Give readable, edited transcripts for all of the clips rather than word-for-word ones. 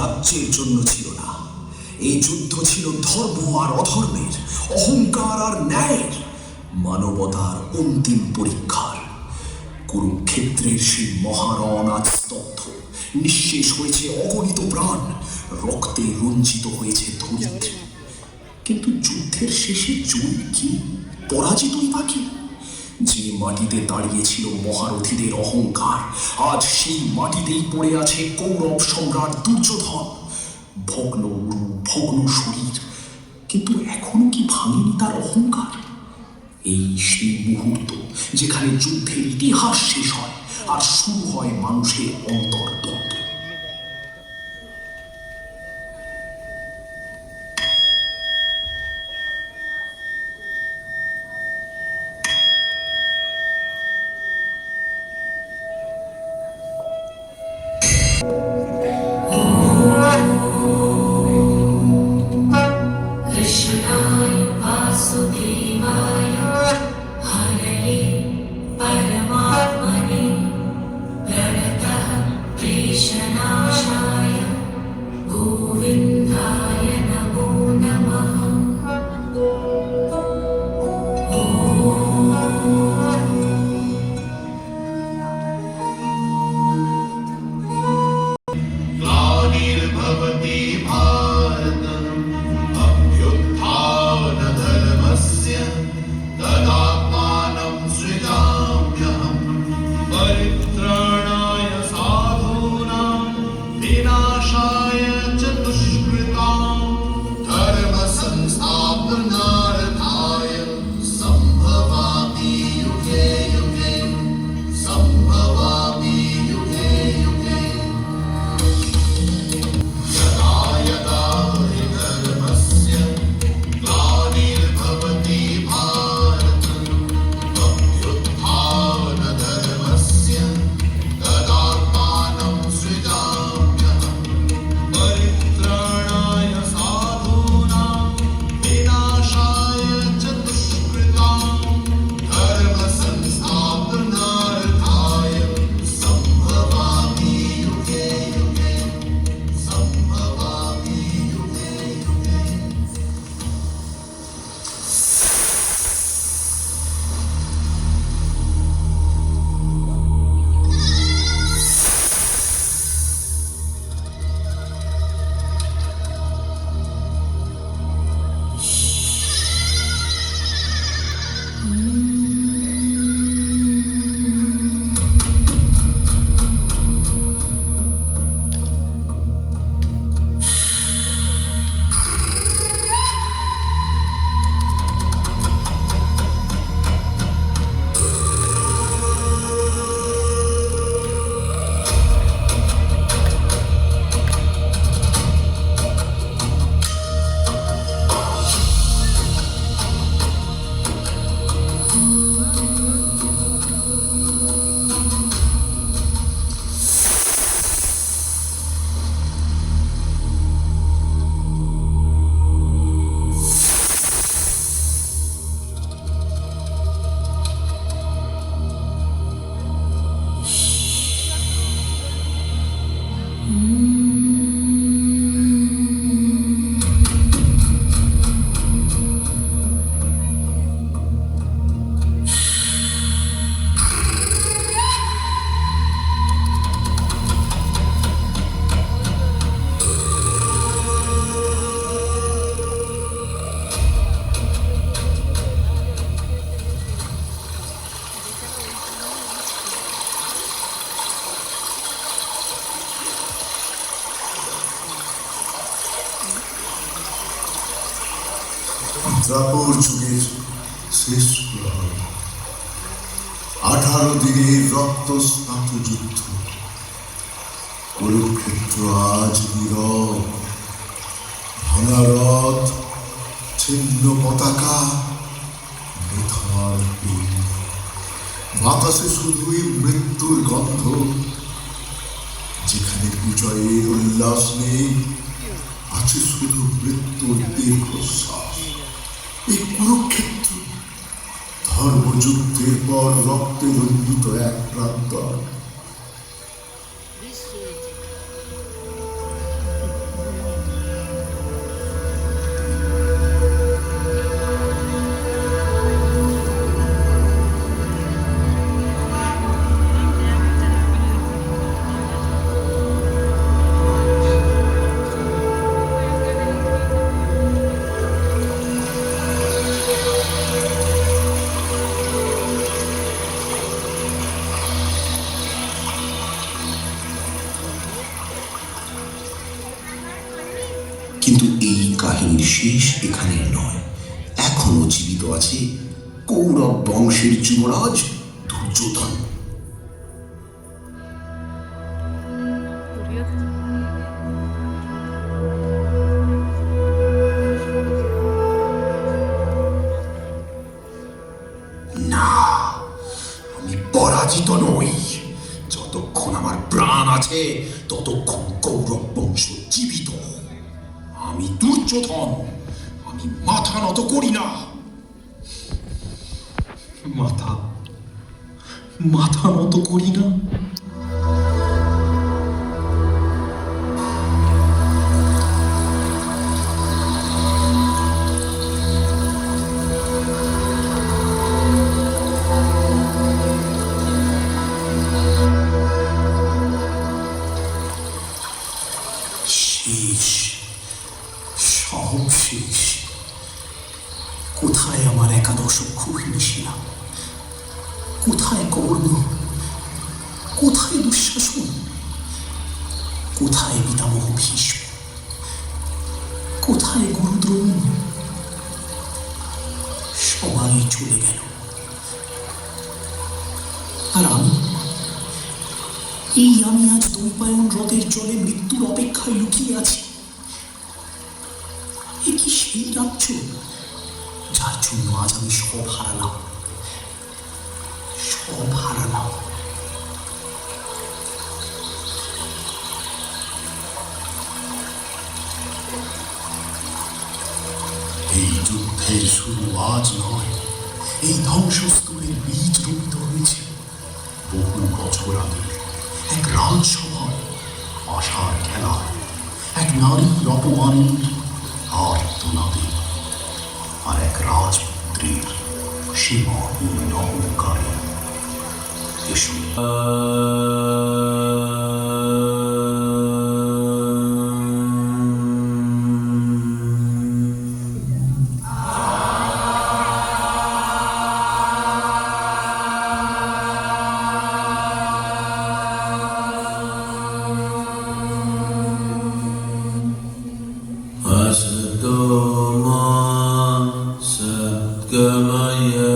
রাজ্যের জন্য ছিল না, এই যুদ্ধ ছিল ধর্ম আর অধর্মের, অহংকার আর ন্যায়ের, মানবতার অন্তিম পরীক্ষার। কুরুক্ষেত্রের সেই মহারণ আজ স্তব্ধ, নিঃশেষ হয়েছে অগণিত প্রাণ, রক্তে রঞ্জিত হয়েছে ধরিত্রী। কিন্তু যুদ্ধের শেষে জয়ী কি, পরাজিতই বাকি? যে মাটিতে দাঁড়িয়েছিল মহারথীদের অহংকার, আজ সেই মাটিতেই পড়ে আছে কৌরব সম্রাট দুর্যোধন। ভগ্ন উরু, ভগ্ন শরীর, কিন্তু এখনো কি ভাঙেনি তার অহংকার? এই সেই মুহূর্ত যেখানে যুদ্ধের ইতিহাস শেষ হয় আর শুরু হয় মানুষের অন্তর্দ্বন্দ্ব। দ্রাপর যুগের শেষ প্রহর, 18 দিনের রক্তস্নাত যুদ্ধ। কুরুক্ষেত্র আজ নীরব, ভাঙা রথ, ছিন্ন পতাকা, মেধার পিণ্ড। বাতাসে শুধুই মৃত্যুর গন্ধ। যেখানে বিজয়ের উল্লাস নেই, আছে শুধু মৃত্যুর দীর্ঘশ্বাস। এই কুরুক্ষেত্র ধর্মযুদ্ধের পর রক্তে রঞ্জিত এক প্রান্তর। কাহিনীর শেষ এখানেই নয়, এখনো জীবিত আছে কৌরব বংশের যুবরাজ দুর্যোধন। না, আমি পরাজিত নই। যতক্ষণ আমার প্রাণ আছে ততক্ষণ কৌরব বংশ জীবিত। আমি দুর্যোধন, আমি মাথা নত করি না। মাথা মাথা নত করি না। শেষ, সব শেষ। কোথায় আমার একাদশ কুহিনীশিলা? কোথায় কর্ণ? কোথায় দুঃশাসন? কোথায় পিতামহ ভীষ্ম? কোথায় গুরু দ্রোণ? সবাই চলে গেল, আর আমি আজ দৈপায়ন হ্রদের জলে মৃত্যুর অপেক্ষায় লুকিয়ে আছি। এ কি সেই রাজ্য যার জন্য আজ আমি সব হারালাম, সব হারালাম। এই যুদ্ধের শুরু আজ নয়, এই ধ্বংসস্তূপের বীজ রোপিত হয়েছে বহু বছর আগে। এক রাজসভায়, আশার খেলায়, এক নারীর অপমানের আর্তনাদে, আর এক রাজপুত্রের সীমাহীন অহংকারে। এসো। Sadgamaya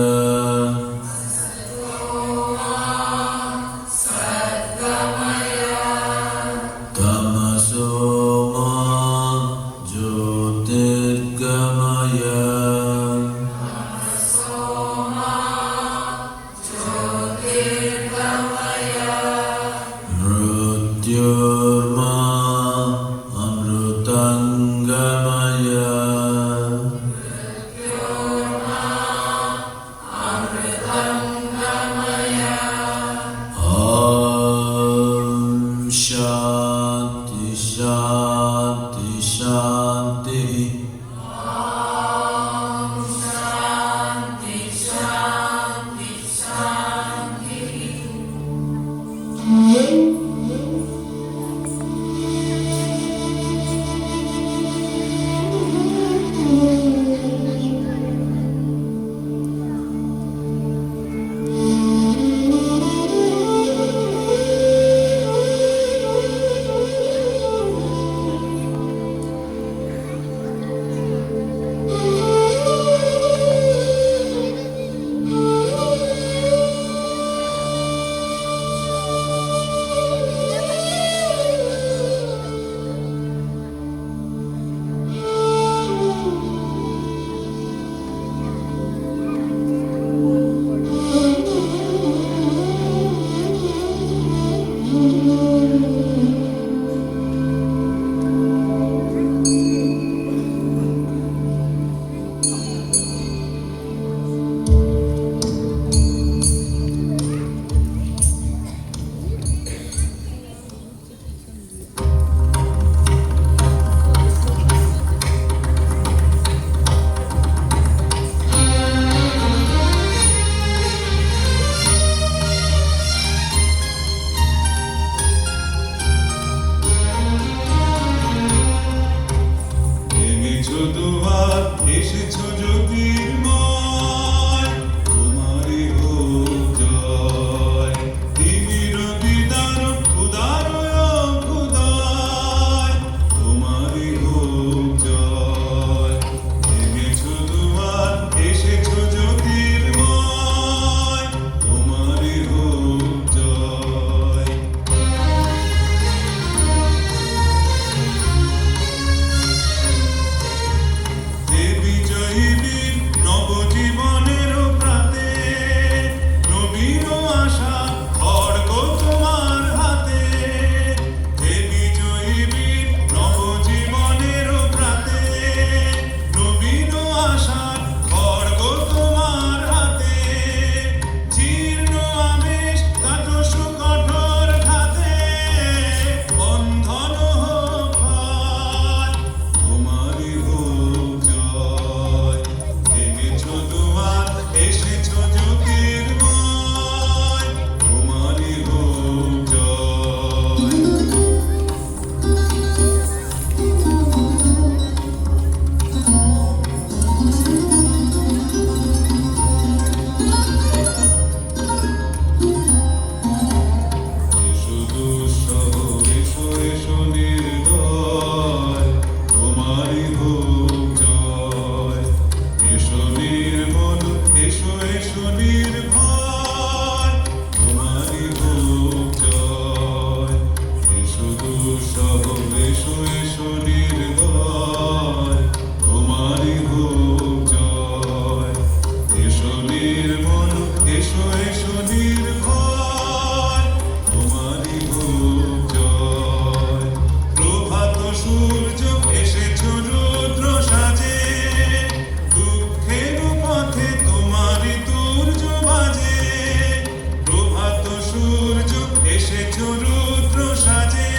রুদ্র সাজে,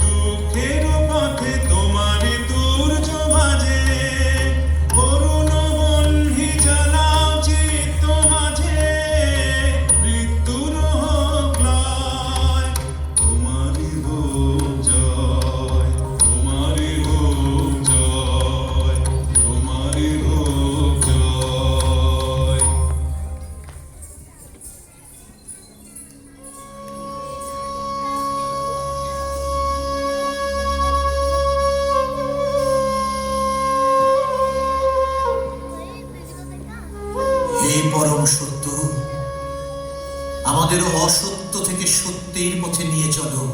দুঃখের পথে তোমার দুর্য মাঝে, করুণ বহ্নি জ্বালাও চিত্ত মাঝে, মৃত্যুর হোক লয়, তোমারই হোক জয়, তোমারই হোক জয়, তোমারই হোক জয়। হে পরম সত্য, আমাদের অসত্য থেকে সত্যের পথে নিয়ে চলো,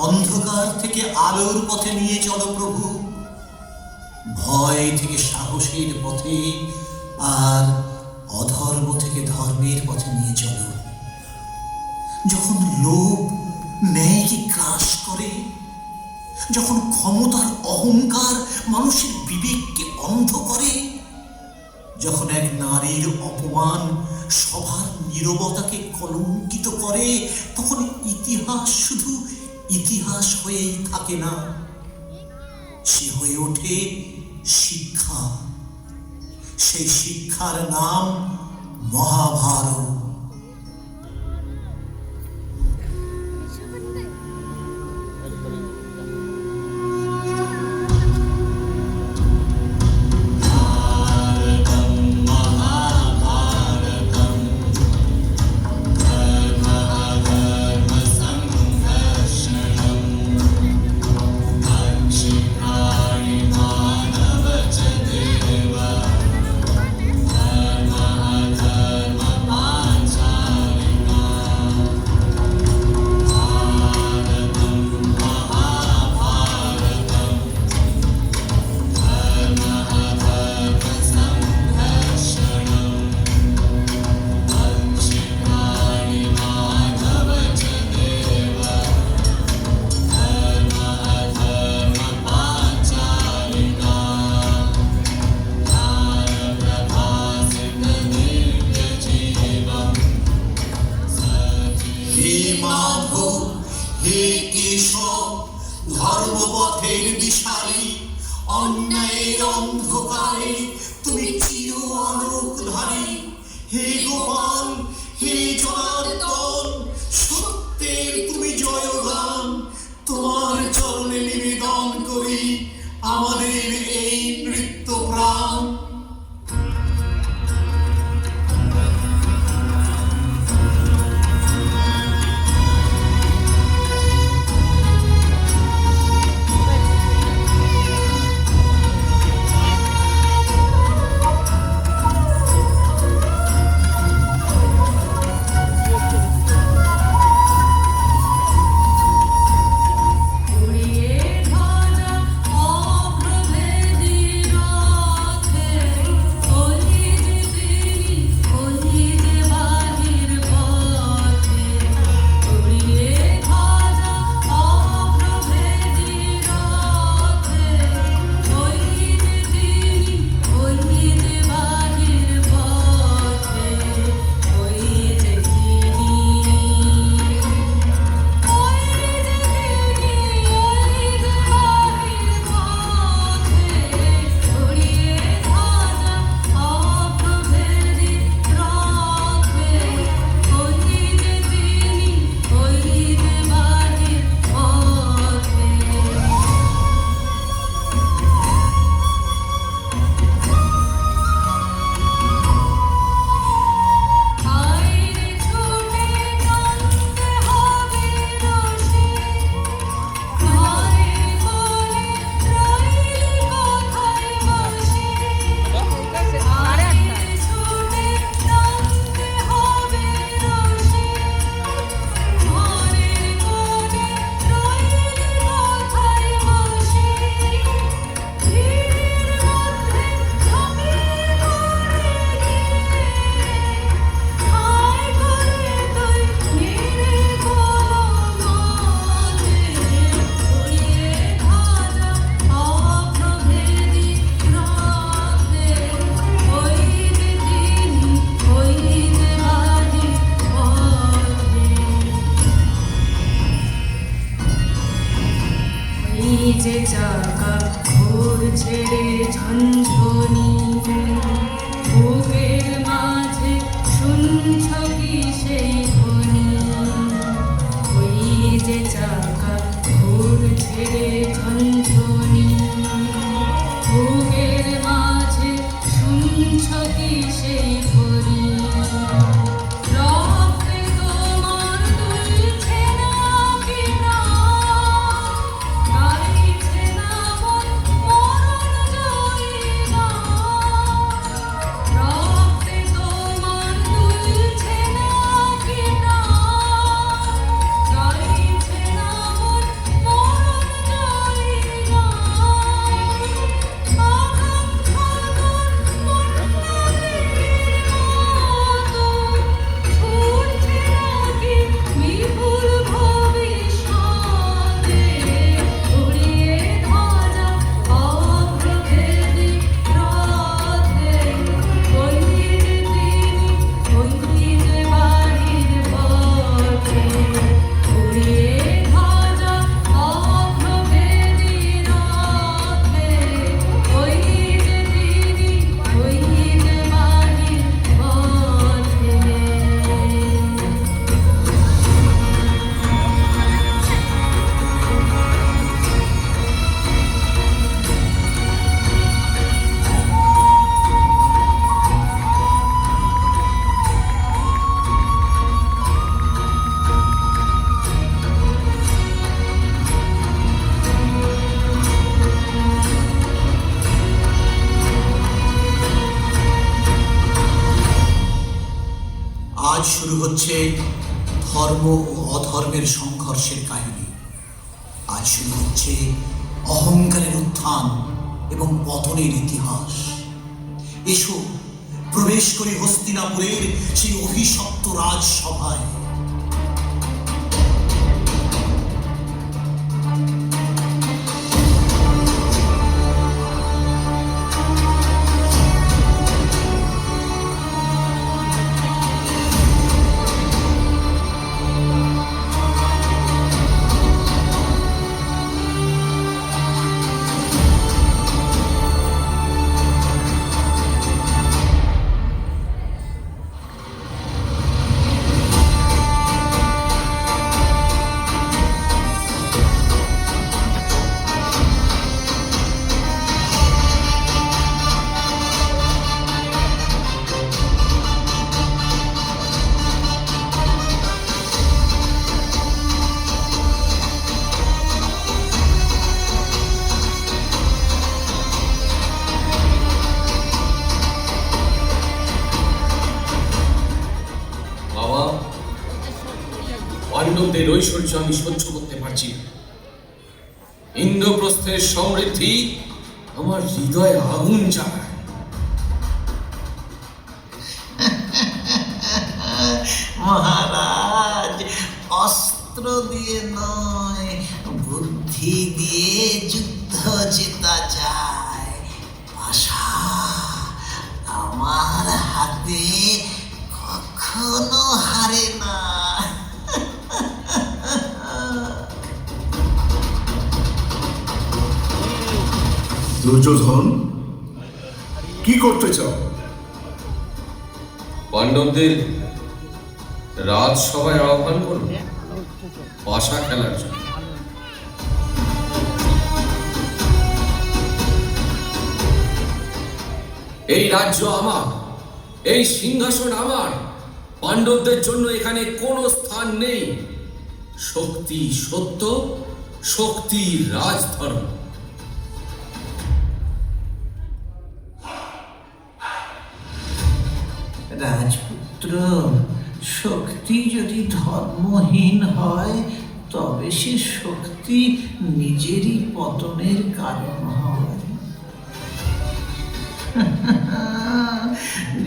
অন্ধকার থেকে আলোর পথে নিয়ে চলো প্রভু, ভয় থেকে সাহসের পথে আর অধর্ম থেকে ধর্মের পথে নিয়ে চলো। যখন লোভ ন্যায়কে গ্রাস করে, যখন ক্ষমতার অহংকার মানুষের বিবেককে অন্ধ করে, যখন এক নারীর অপমান সবার নীরবতাকে কলঙ্কিত করে, তখন ইতিহাস শুধু ইতিহাস হয়েই থাকে না, সে হয়ে ওঠে শিক্ষা। সেই শিক্ষার নাম মহাভারত। হে মাধব, হে কেশব, ধর্মপথের দিশারি, অন্যায়ের অন্ধকারে তুমি চির আলোকধারী। হে গোপাল, হে জনার্দন, সত্যের তুমি জয়গান, তোমার চরণে নিবেদন করি আমাদের এই নৃত্য প্রাণ। যে চাকা ঘোর ছেড়ে ঝঞ্ঝনি, বুকের মাঝে শুনছ কি সেই ধ্বনি? ওই যে চাকা ঘোর ছেড়ে ঝঞ্ঝনি, বুকের মাঝে শুনছ কি সেই ধ্বনি? রক্তে তোমার দুলছে না কি প্রাণ, গাইছে না মন মরণ জয়ী গান। রক্তে তোমার দুলছে না কি প্রাণ, গাইছে না মন মরণ জয়ী গান। আকাঙ্ক্ষার বন্যাদের মতো ছুটছে নাকি বিপুল ভবিষ্যতে, উড়িয়ে ধ্বজা অগ্রভেদী রথে। ওই যে তিনি, ওই যে বাড়ির পথে, উড়িয়ে ধ্বজা অগ্রভেদী রথে। ওই যে তিনি, ওই যে বাড়ির পথে। আজ শুরু হচ্ছে ধর্ম ও অধর্মের সংঘর্ষের কাহিনী। আজ শুরু হচ্ছে অহংকারের উত্থান এবং পতনের ইতিহাস। এসো প্রবেশ করি হস্তিনাপুরের সেই অভিশপ্ত রাজসভায়। বাবা, পাণ্ডবদের ঐশ্বর্য আমি সহ্য করতে পারছি না। ইন্দ্রপ্রস্থের সমৃদ্ধি আমার হৃদয়ে আগুন জ্বালায়। মহারাজ, অস্ত্র দিয়ে নয়, বুদ্ধি দিয়ে যুদ্ধ জেতা যায়। আশা আমার হাতে কখনো হারে না। দুর্যোধন, কি করতে চাও? পাণ্ডবদের রাজসভায় আহ্বান করুন পাশা খেলার জন্য। এই রাজ্য আমার, এই সিংহাসন আমার। পাণ্ডবদের জন্য এখানে কোনো স্থান নেই। শক্তি সত্য, শক্তি রাজধর্ম। রাজপুত্র, শক্তি যদি ধর্মহীন হয় তবে সে শক্তি নিজেরই পতনের কারণ হয়।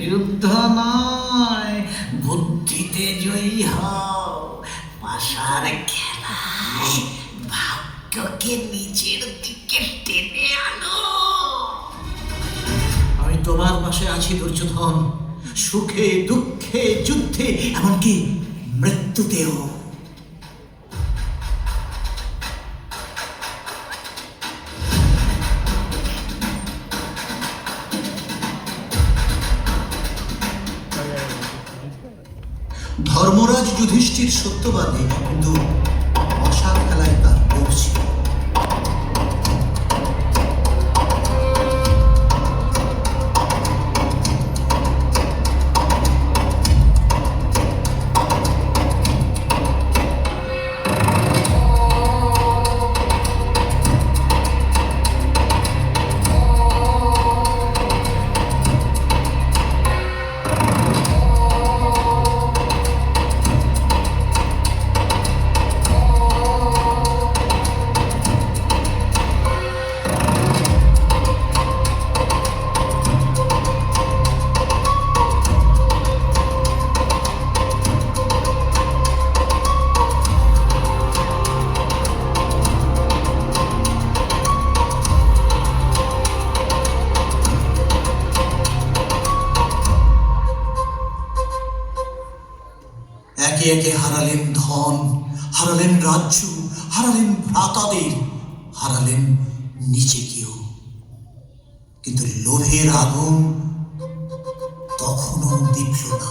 যুদ্ধ নয়, বুদ্ধিতে জয়ী হও। পাশার খেলায় ভাগ্যকে নিজের দিকে টেনে আনো। আমি তোমার পাশে আছি দুর্যোধন, সুখে দুঃখে যুদ্ধে এমনকি মৃত্যুতেও। যুধিষ্ঠির সত্যবাদী, কিন্তু মশা খেলায় তার লোভ ছিল। একে একে হারালেন ধন, হারালেন রাজ্য, হারালেন ভ্রাতাদের, হারালেন নিজেকেও। কিন্তু লোভের আগুন তখনও নিভল না।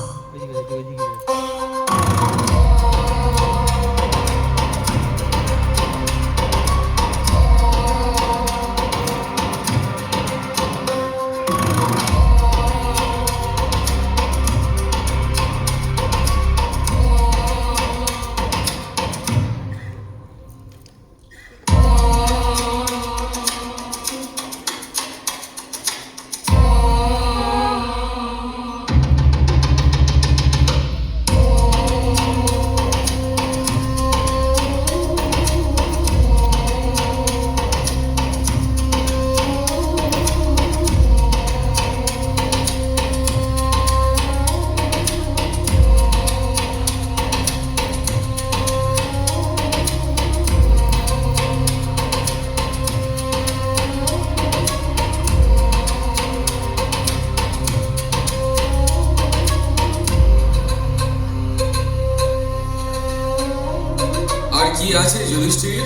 আর কি আছে যুধিষ্ঠির?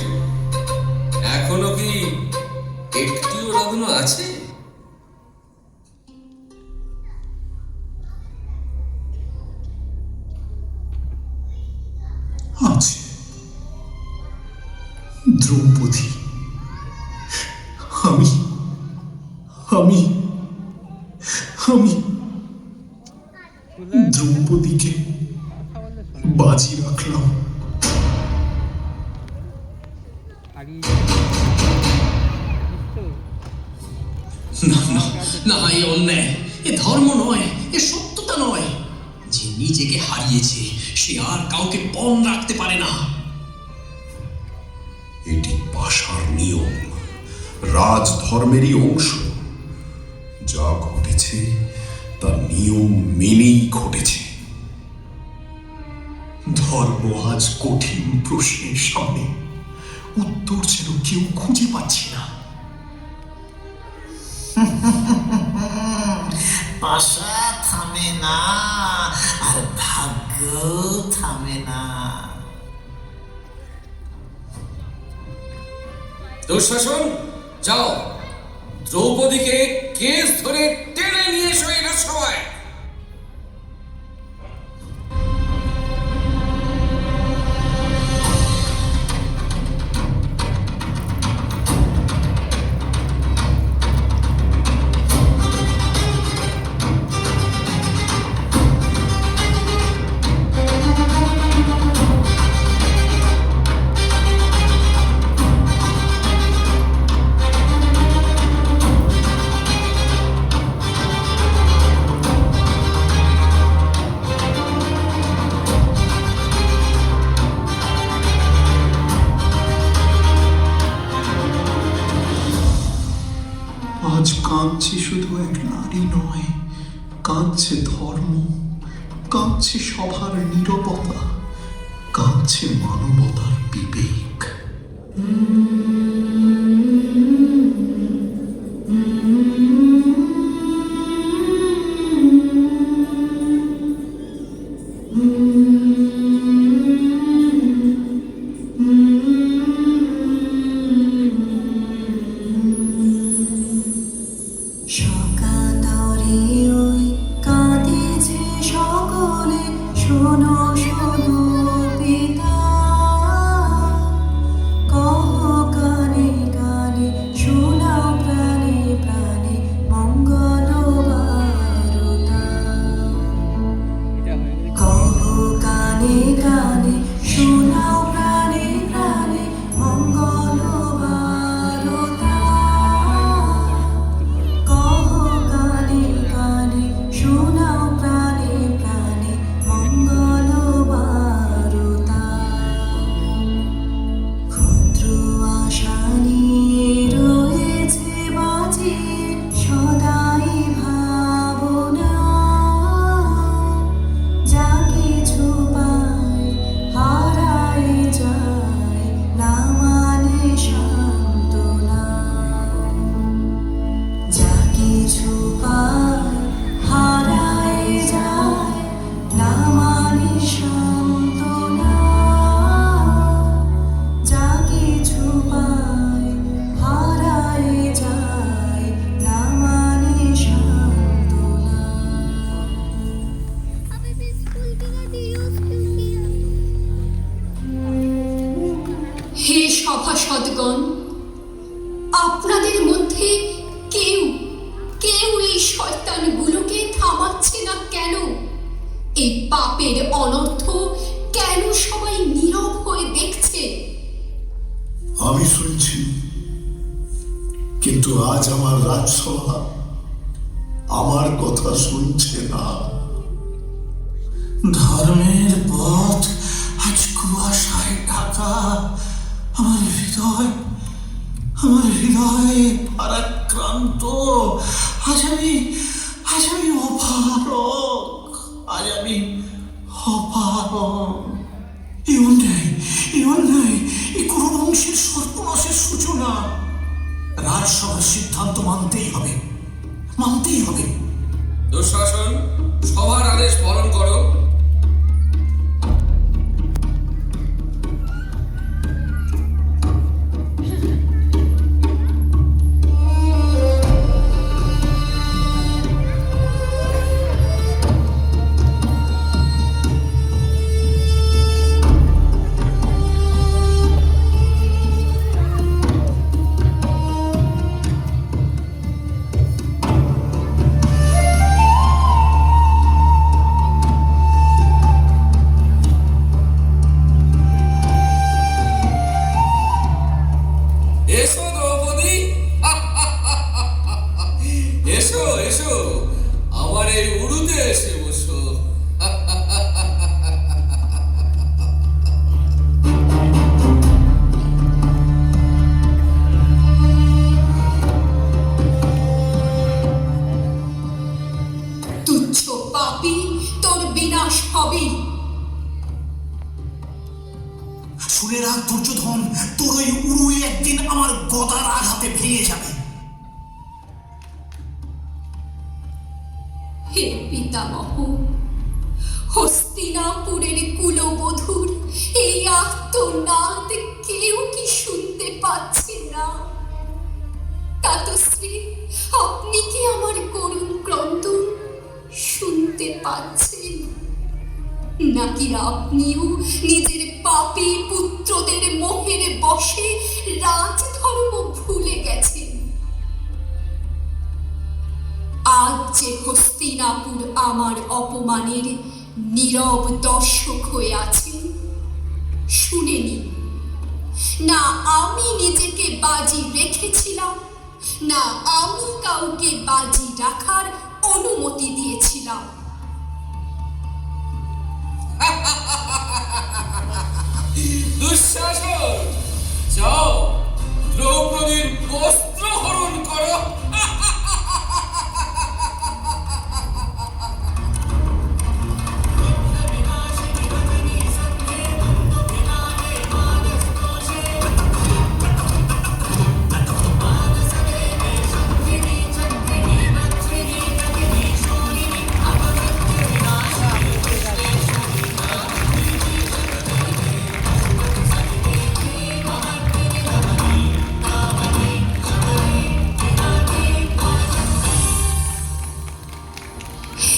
এখনো কি একটিও রত্ন আছে? আছে দ্রৌপদী। আমি আমি আমি দ্রৌপদীকে বাজি রাখলাম। না না না, এ অন্যায়, এ ধর্ম নয়, এ সত্যতা নয়। যে নিজেকে হারিয়েছে সে আর কাউকে পণ রাখতে পারে না। এটি পাশার নিয়ম, রাজধর্মেরই অংশ। যা ঘটেছে তা নিয়ম মেনেই ঘটেছে। ধর্ম আজ কঠিন প্রশ্নের সামনে উত্তর যেন কেউ খুঁজে পাচ্ছি না। পাশা থামে না, আর ভাগ্য থামে না। দুঃশাসন, যাও দ্রৌপদীকে কেস ধরে টেনে নিয়ে এসো এই রাজসভায়। আজ কাঁদছে শুধু এক নারী নয়, কাঁদছে ধর্ম, কাঁদছে সভার নীরবতা, কাঁদছে মানবতার বিবেক। সকাতরে ওই কাঁদিছে সকলে, শোনো শোনো হে সভাসদগণ, আপনাদের মধ্যে কেউ কেউ এই শয়তানগুলোকে থামাচ্ছে না কেন? এই পাপের অনর্থ কেন সবাই নীরব হয়ে দেখছে? আমি শুনছি, কিন্তু আজ আমার রাজসভা আমার কথা শুনছে না। ধর্মের পথ আজ কুয়াশায় ঢাকা। আমার হৃদয় ভারাক্রান্ত। আজ আমি অপারগ। এই অন্যায় এই কুরুবংশের সর্বনাশের সূচনা। রাজসভার সিদ্ধান্ত মানতেই হবে। দুঃশাসন, সবার আদেশ পালন করো। এসো দ্রৌপদী, এসো এসো, আমার এই উড়ুতে এসে বসো। তুচ্ছ পাপী, তোর বিনাশ হবে। শুনে রাখ দুর্যোধন, তোর ওই উড়ুই একদিন আমার গদার আঘাতে ভেঙে যাবে। হে পিতামহ, হস্তিনাপুরের কুলবধূর এই আর্তনাদ কেউ কি শুনতে পাচ্ছে না? তাতশ্রী, আপনি কি আমার করুণ ক্রন্দন শুনতে পাচ্ছেন? নাকি আপনিও নিজের পাপী পুত্রদের মোহের বশে রাজধর্ম ভুলে গেছেন? আজ যে হস্তিনাপুর আমার অপমানের নীরব দর্শক হয়ে আছেন, শুনে নিন। না আমি নিজেকে বাজি রেখেছিলাম, না আমি কাউকে বাজি রাখার অনুমতি দিয়েছিলাম। দুঃশাসন, যাও দ্রৌপদীর বস্ত্র হরণ করো।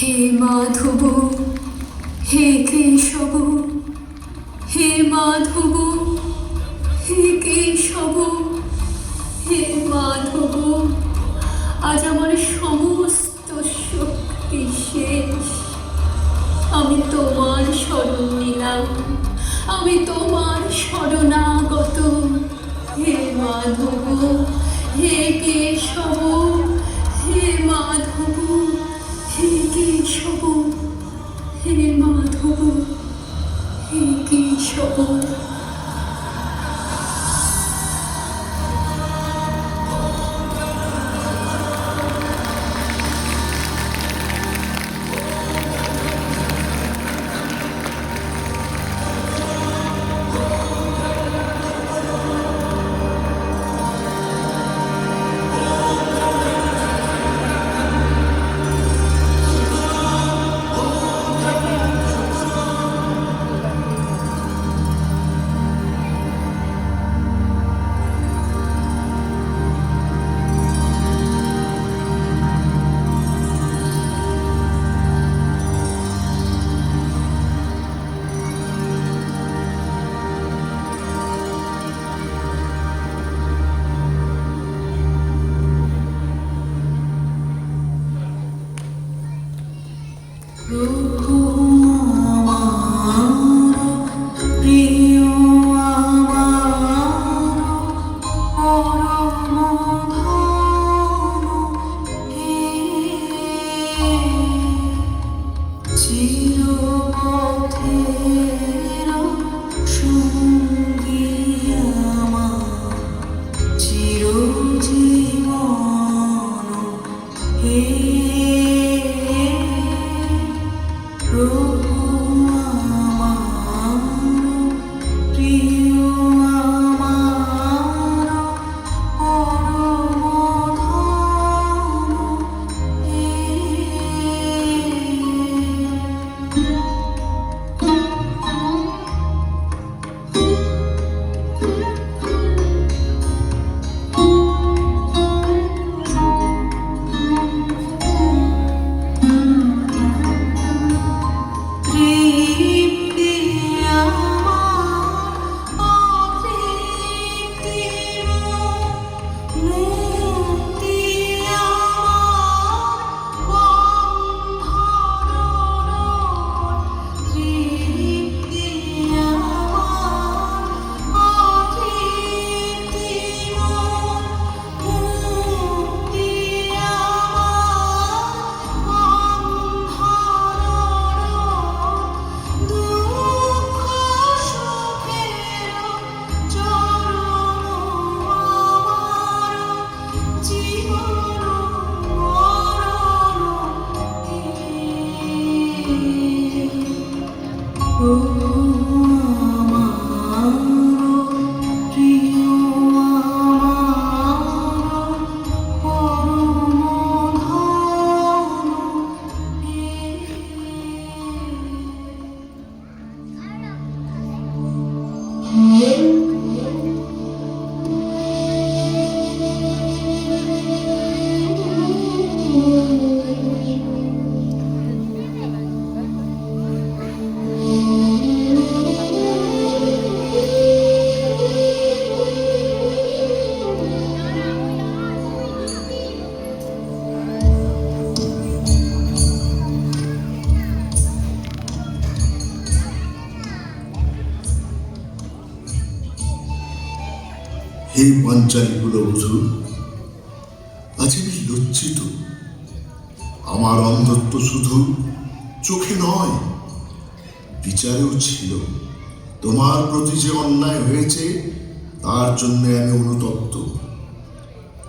হে মাধব, হে কেশব, হে মাধব, হে কেশব, হে মাধব, আজ আমার সমস্ত শক্তি শেষ। আমি তোমার শরণ নিলাম, আমি তোমার শরণাগত। হে মাধব, হে কেশব, হে মাধব, হে কেশব, হে মাধব, হে কেশব। হে পাঞ্চালী কুলবধূ, আজ আমি লজ্জিত। আমার অন্ধত্ব শুধু চোখে নয়, বিচারেও ছিল। তোমার প্রতি যে অন্যায় হয়েছে তার জন্য আমি অনুতপ্ত।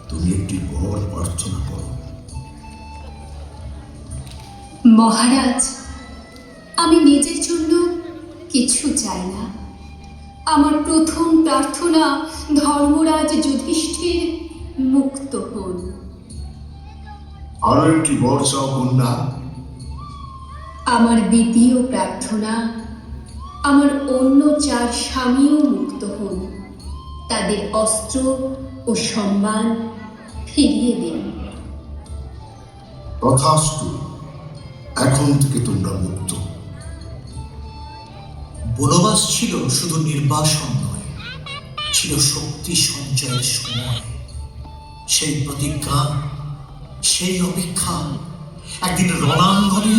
তুমি একটি বর প্রার্থনা করো। মহারাজ, আমি নিজের জন্য কিছু চাই না। আমার প্রথম প্রার্থনা ধর্মরাজ যুধিষ্ঠির মুক্ত হন। আরো একটি বর চাও কন্যা। আমার দ্বিতীয় প্রার্থনা, আমার অন্য 4 স্বামীও মুক্ত হন। তাদের অস্ত্র ও সম্মান ফিরিয়ে দিন। তথাস্তু, এখন থেকে তোমরা মুক্ত। বনবাস ছিল শুধু নির্বাসন নয়, ছিল শক্তি সঞ্চয়ের সময়। সেই প্রতিজ্ঞা, সেই অপেক্ষা একদিন রণাঙ্গনে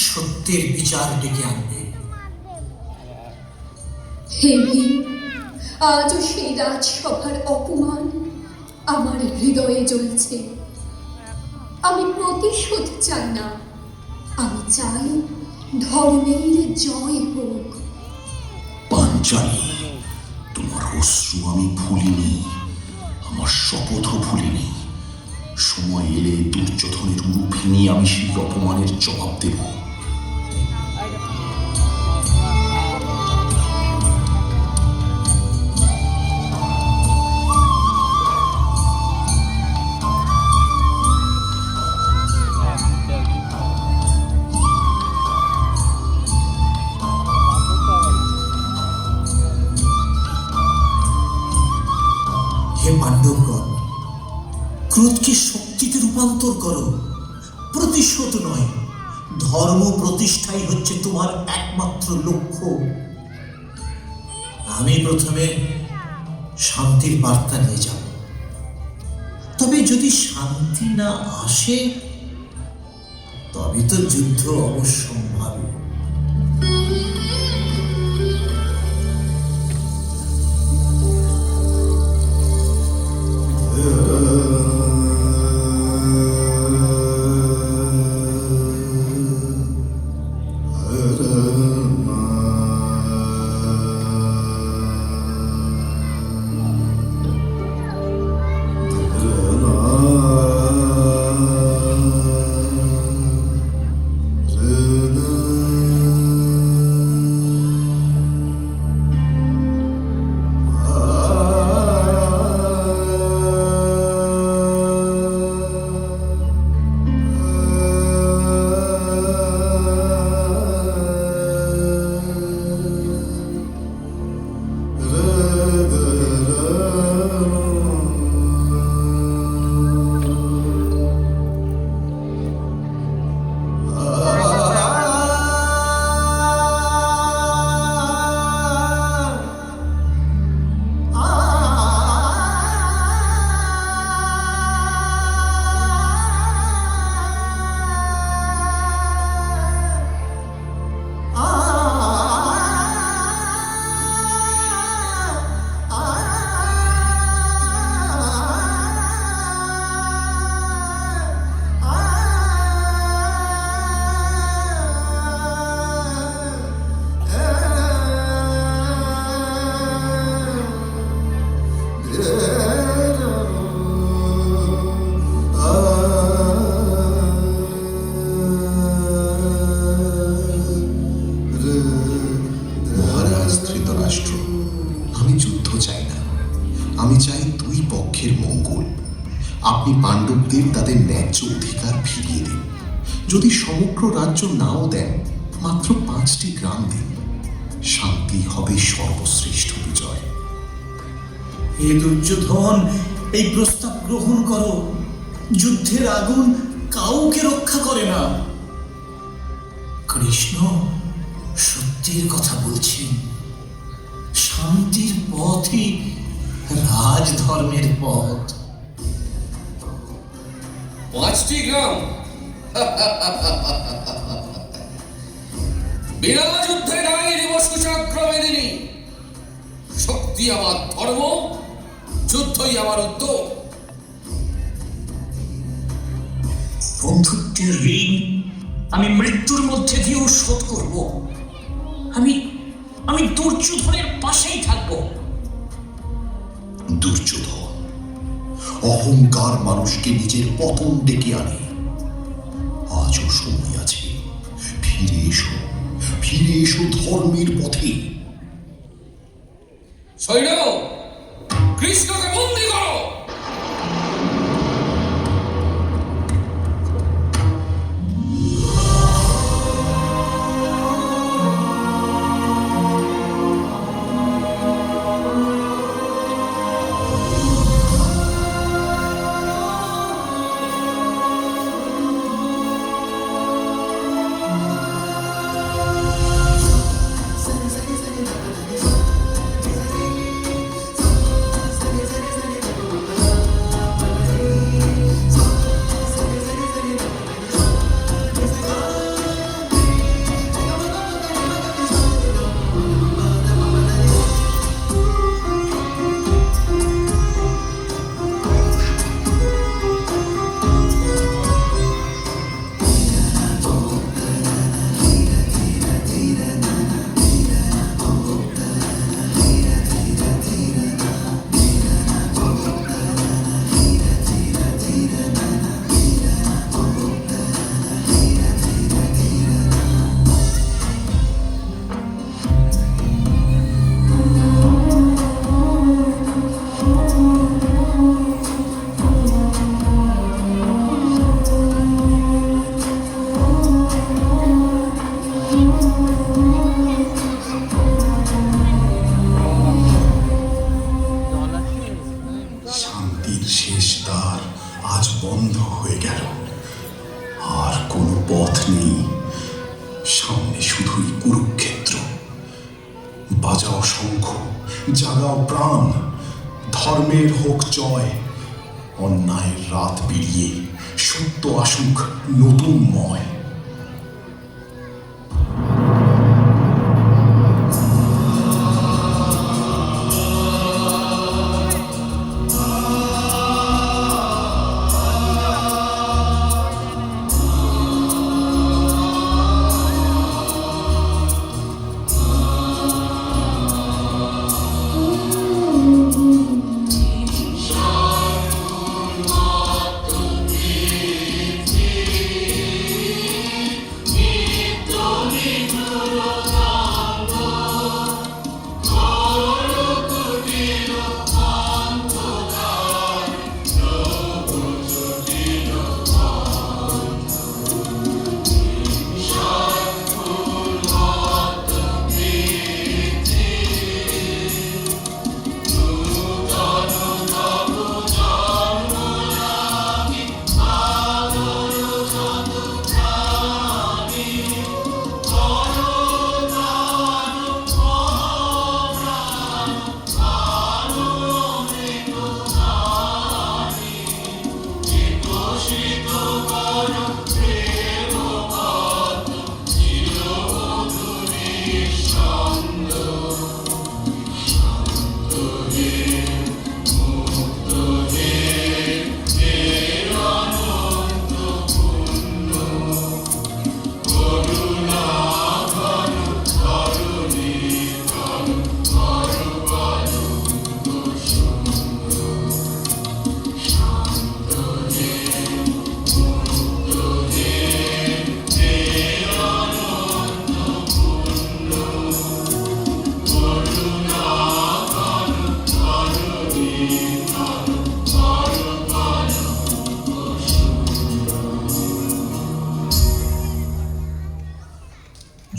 সত্যের বিচার ডেকে আনবে। হে ভীম, আজও সেই রাজসভার অপমান আমার হৃদয়ে জ্বলছে। আমি প্রতিশোধ চাই না, আমি চাই ধর্মের জয় হোক। পাঞ্চালী, তোমার অশ্রু আমি ভুলিনি, আমার শপথও ভুলিনি। সময় এলে দুর্যোধনের উরু ভেঙে আমি সেই অপমানের জবাব দেব। হে পাণ্ডবগণ, ক্রোধকে শক্তিতে রূপান্তর করো। প্রতিশোধ নয়, ধর্ম প্রতিষ্ঠাই হচ্ছে তোমার একমাত্র লক্ষ্য। আমি প্রথমে শান্তির বার্তা নিয়ে যাব, তবে যদি শান্তি না আসে তবে তো যুদ্ধ অবশ্যম্ভাবী। মহারাজ ধৃতরাষ্ট্র, আমি যুদ্ধ চাই না, আমি চাই 2 পক্ষের মঙ্গল। আপনি পাণ্ডবদের তাদের ন্যায্য অধিকার ফিরিয়ে দিন। যদি সমগ্র রাজ্য নাও দেন, মাত্র 5টি গ্রাম দিন। শান্তি হবে সর্বশ্রেষ্ঠ বিজয়। হে দুর্যোধন, এই প্রস্তাব গ্রহণ করো। যুদ্ধের আগুন কাউকে রক্ষা করে না। কৃষ্ণ সত্যের কথা বলছেন। শান্তির পথই রাজধর্মের পথ। 5টি গ্রাম বিনা যুদ্ধে নাই দেব সুচক্র মেদিনী। শক্তি আমার ধর্ম, যুদ্ধই আমার উদ্যোগ। বন্ধুত্বের ঋণ আমি মৃত্যুর মধ্যে দিয়েও শোধ করব। আমি দুর্যোধনের পাশেই থাকব। দুর্যোধন, অহংকার মানুষকে নিজের পতন ডেকে আনে। আজও সময় আছে, ফিরে এসো, ফিরে এসো ধর্মের পথে। সৈন্য, কৃষ্ণকে বন্দী করো। শান্তির শেষ দ্বার আজ বন্ধ হয়ে গেল। আর কোনো পথ নেই, সামনে শুধুই কুরুক্ষেত্র। বাজাও শঙ্খ, জাগাও প্রাণ, ধর্মের হোক জয়। অন্যায়ের রাত পেরিয়ে সত্য আসুক নতুনময়।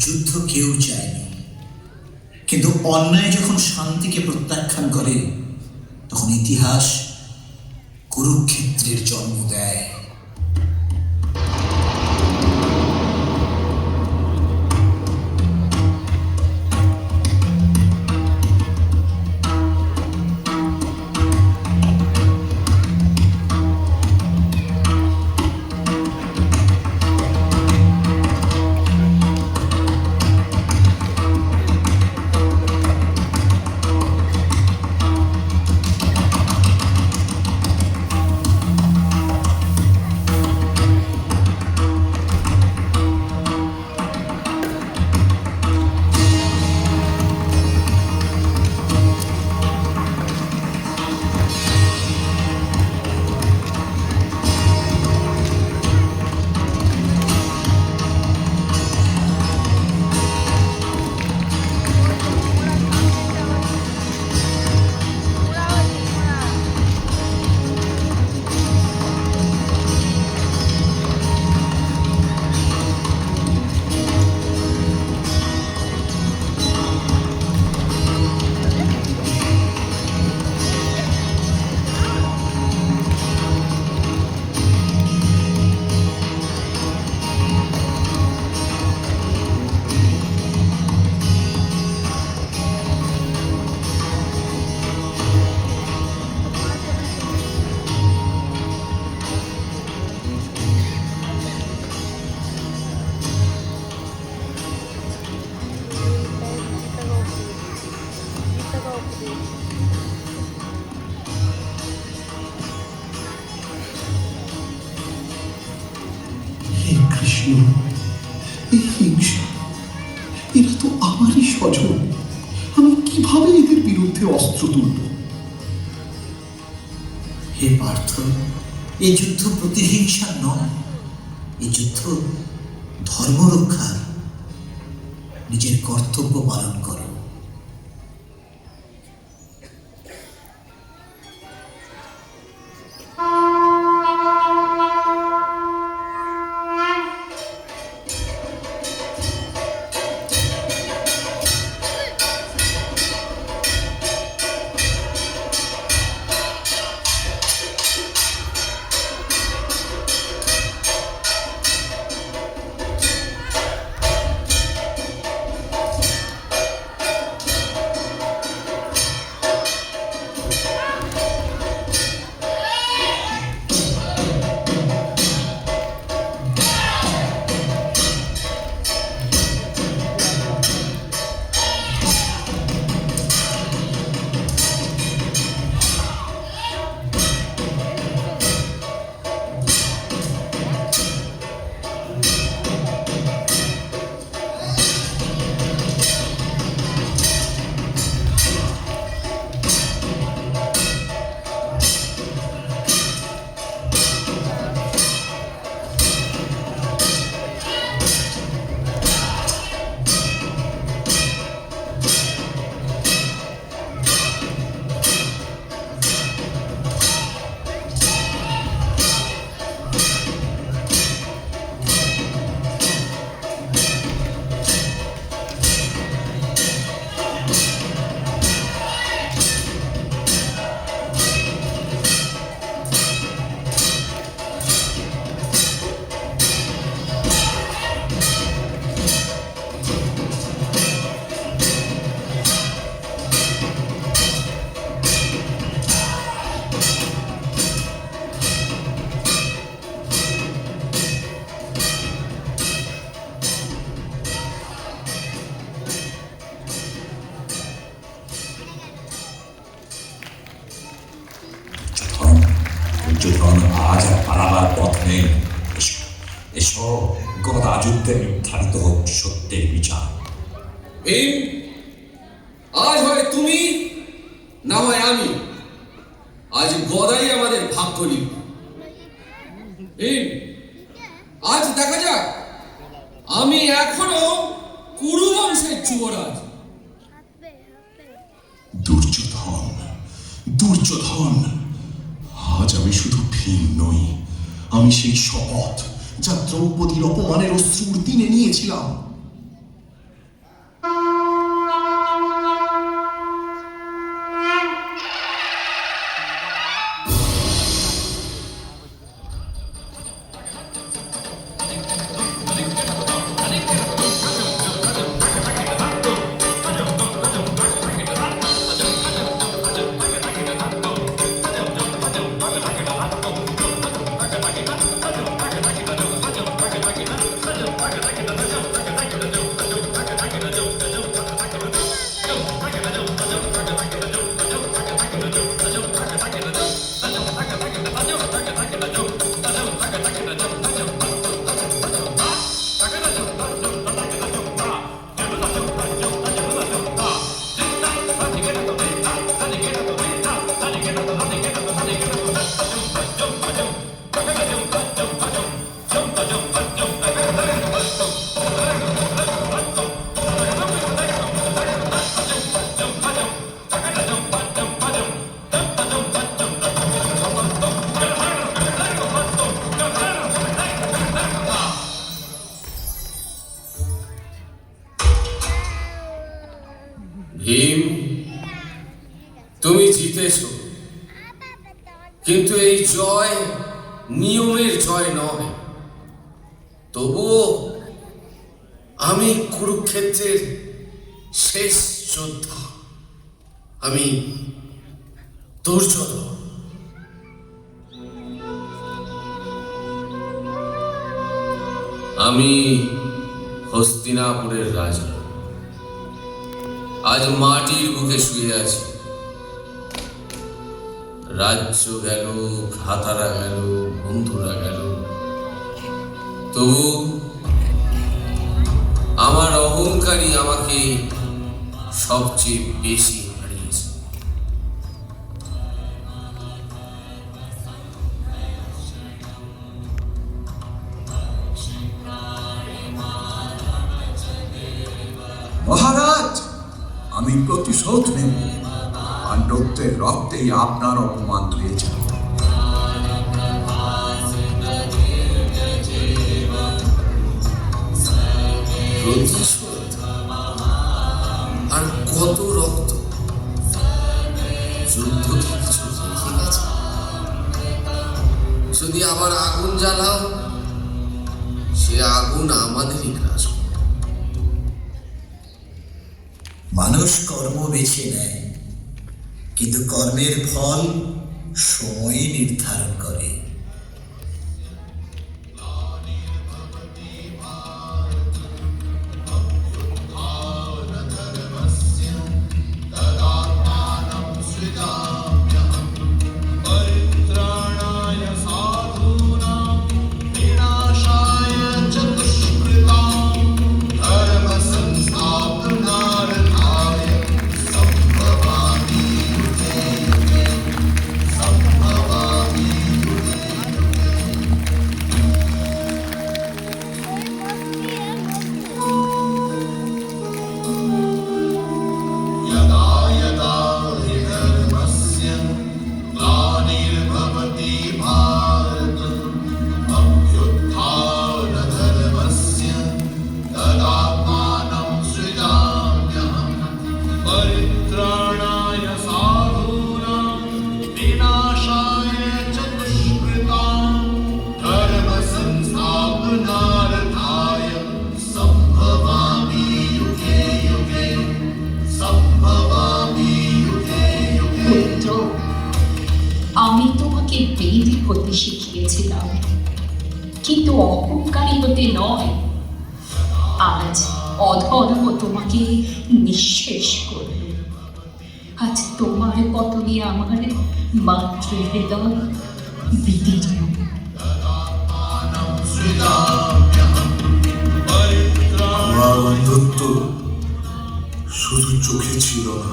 যুদ্ধ কেউ চায়নি, কিন্তু অন্যায় যখন শান্তিকে প্রত্যাখ্যান করে তখন ইতিহাস কুরুক্ষেত্রের জন্ম দেয়। হে কৃষ্ণ, এই হিংসা, এরা তো আমারই স্বজন। আমি কিভাবে এদের বিরুদ্ধে অস্ত্র তুলব? হে পার্থ, এই যুদ্ধ প্রতিহিংসার নয়, এই যুদ্ধ ধর্ম রক্ষার। নিজের কর্তব্য পালন করো। দুর্যোধন আজ আর পালাবার পথ নেই। এসব গদা যুদ্ধে নির্ধারিত হোক সত্যের বিচার। ভীম, আজ হয় তুমি, না হয় আমি। আজ গদাই আমাদের ভাগ্য লিখবে। ভীম, আজ দেখা যাক আমি এখনো কুরু বংশের যুবরাজ। দুর্যোধন, দুর্যোধন, আজ আমি শুধু ভীম নই, আমি সেই শপথ যা দ্রৌপদীর অপমানের অশ্রুর দিনে নিয়েছিলাম। ভীম, তুমি জিতেছ, কিন্তু এই জয় নিয়মের জয় নয়। তবুও আমি কুরুক্ষেত্রের শেষ যোদ্ধা, আমি দুর্যোধন। আমি হস্তিনাপুরের রাজা, আজ মাটির বুকে শুয়ে আছি। রাজ্য গেল, ভ্রাতারা গেল, বন্ধুরা গেল, তবু আমার অহংকারই আমাকে সবচেয়ে বেশি হারিয়েছে। মহারাজ, আমি প্রতিশোধ নেব। পাণ্ডবদের রক্তেই আপনার অপমান হয়েছে। প্রতিশোধ? আর কত রক্ত! যুদ্ধ কি কিছু রেখে গেছে? যদি আবার আগুন জ্বালাও, সে আগুন আমাদেরই গ্রাস করবে। মানুষ কর্ম বেছে নেয়, কিন্তু কর্মের ফল সময় নির্ধারণ করে। আমি তোমাকে বীর হতে শিখিয়েছিলাম, কিন্তু অহংকারী হতে নয়। আজ অধর্ম তোমাকে নিঃশেষ করল। আজ তোমার পতনে আমার মাতৃহৃদয় বিদীর্ণ। আমার অন্ধত্ব শুধু চোখে ছিল না,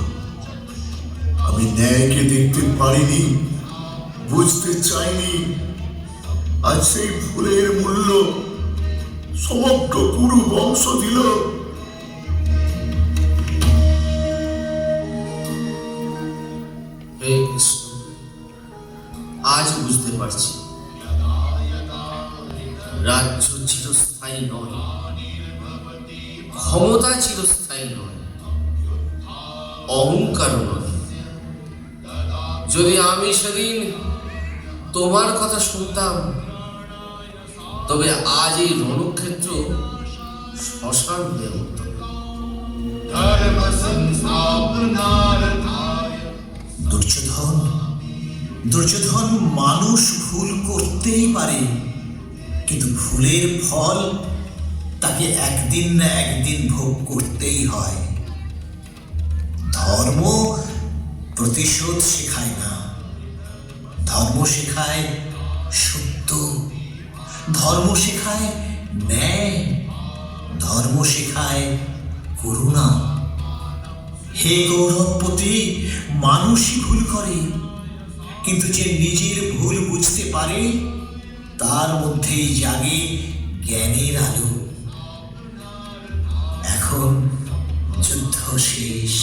আমি ন্যায়কে দেখতে পারিনি, বুঝতে চাইনি। আজ সেই ভুলের মূল্য সমগ্র কুরু বংশ দিল। হে কৃষ্ণ, আজ বুঝতে পারছি রাজ্য চিরস্থায়ী নয়, ক্ষমতা চিরস্থায়ী নয়, অহংকারও নয়। যদি আমি সেদিন তোমার কথা শুনতাম, তবে আজ এই রণক্ষেত্র শ্মশান হয়ে উঠত। দুর্যোধন মানুষ ভুল করতেই পারে, কিন্তু ভুলের ফল তাকে একদিন না একদিন ভোগ করতেই হয়। ধর্ম প্রতিশোধ শেখায় না, ধর্ম শেখায় সত্য, ধর্ম শেখায় ন্যায়, ধর্ম শেখায় করুণা। হে গৌরবপতি, মানুষই ভুল করে, কিন্তু যে নিজের ভুল বুঝতে পারে তার মধ্যেই জাগে জ্ঞানের আলো। এখন যুদ্ধ শেষ,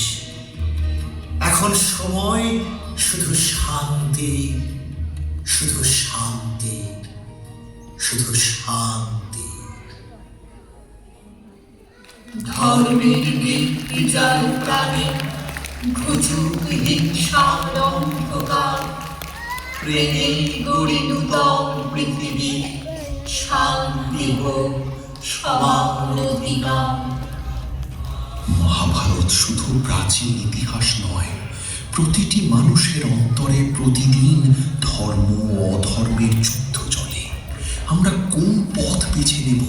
এখন সময় শুধু শান্তি, শুধু শান্তি, শুধু শান্তি। ধর্মের ভিত্তি যার প্রাণে ঘুচুক হিংসার অন্ধকার, প্রেমে গড়ি নূতন পৃথিবী, শান্তি হোক সবার অধিকার। মহাভারত শুধু প্রাচীন ইতিহাস নয়, প্রতিটি মানুষের অন্তরে প্রতিদিন ধর্ম ও অধর্মের যুদ্ধ চলে। আমরা কোন পথ বেছে নেব,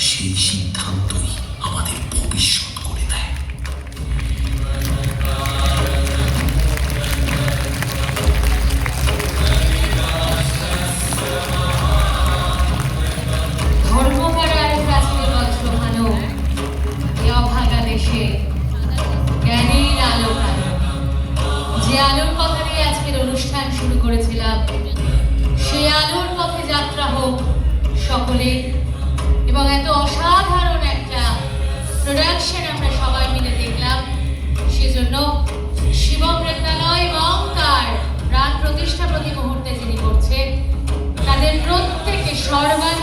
সেই সিদ্ধান্তই আমাদের ভবিষ্যৎ করে দেয়। সকলে এবং এত অসাধারণ একটা প্রোডাকশন আমরা সবাই মিলে দেখলাম, সেজন্য শিবম নৃত্যালয় এবং তার প্রাণ প্রতিষ্ঠা প্রতি মুহূর্তে যিনি করছেন তাদের প্রত্যেকে সর্বাঙ্গীণ